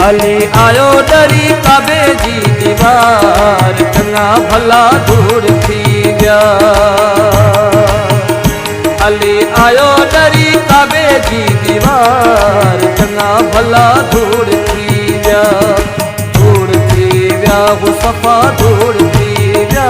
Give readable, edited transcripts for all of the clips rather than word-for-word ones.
अली आयो डरी काबे जी दीवार, चंगा भला दूर थी गया। अली आयो डरी काबे जी दीवार, चंगा भला दूर थी गया। दूर थी गया वो सफा, दूर थी गया,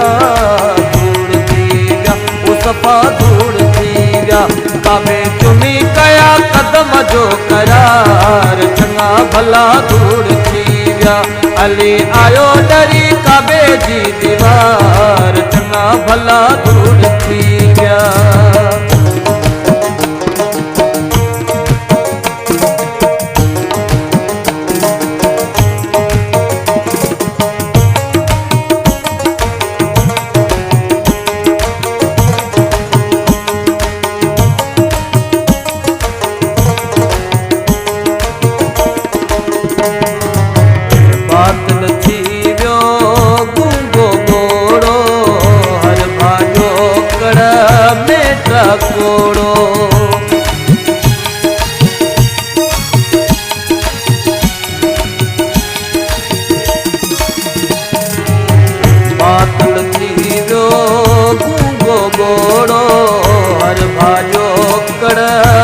दूर थी गया वो सफा, दूर थी गया। काबे चुमी कया कदम जो करार, चंगा भला दूर थी गया। अली आयो डरी काबे जी दीवार, चंगा भला दूर थी गया। कोड़ो बातल थी वियो गूंगो गोड़ो, हर भाजो कड़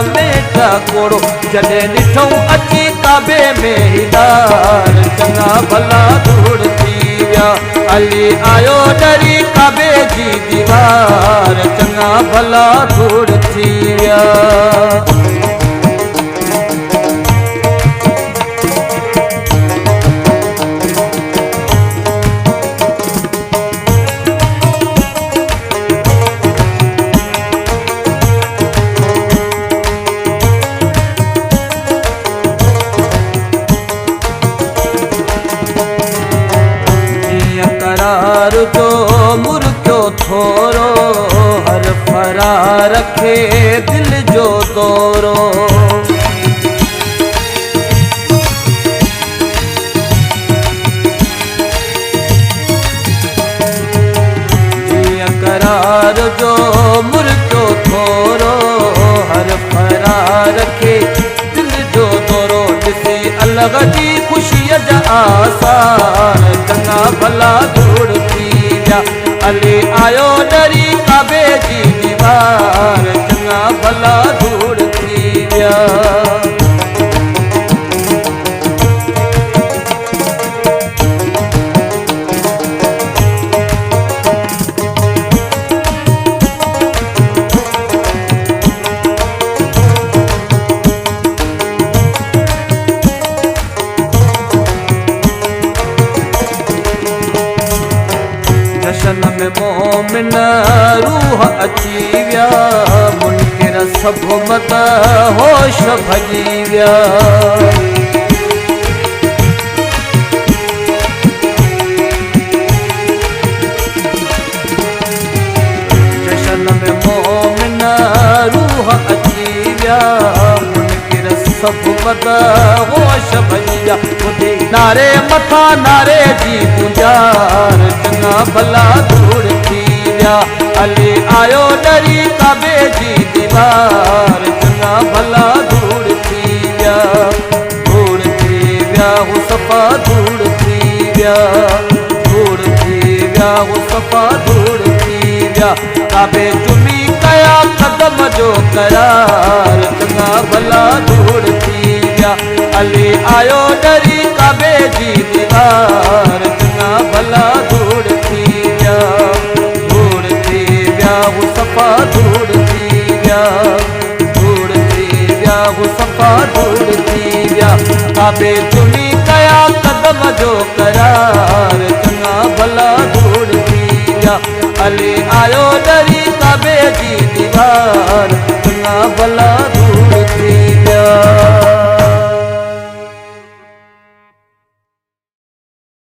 मेटा कोड़ो। जॾे ॾिठो अची काबे में हिदार, चंगा भला दूर थी विया। अली आयो डरी काबे जी दीवार, चंगा भला दूर थी विया। करार जो मुर्क्यो थोरो, हर फरा रखे दिल जो दौरो। करार जो मुर्क्यो थोरो, हर फरा रखे दिल जो दौरो। ॾिसी अलग जी ख़ुशीअ जा आसार, चंगा भला दूर थी विया। अली आयो डरी काबे जी दीवार, चंगा भला दूर थी विया। जशन में मोमिन रूह अची विया, मुनकिर सब मत होश भॼी विया। जशन में मोमिन रूह अची विया, मुनकिर सब मत होश भॼी विया। नारे मथा नारे जी गुंजार, चंगा भला दूर थी विया। अली आयो डरी काबे जी दीवार, चंगा भला दूर थी विया। दूर थी विया वो सफा, दूर थी विया, दूर थी विया वो सफा, दूर थी विया। काबे चुमी कया कदम जो करार, चंगा भला दूर थी विया। अली आयो डरी काबे जी दीवार, चंगा भला दूर थी विया। दूर थी विया वो सफा, दूर थी विया, दूर थी विया वो सफा, दूर थी विया। काबे चुमी कया कदम जो करार, चंगा भला दूर थी विया। अली आयो डरी काबे जी दीवार, चंगा भला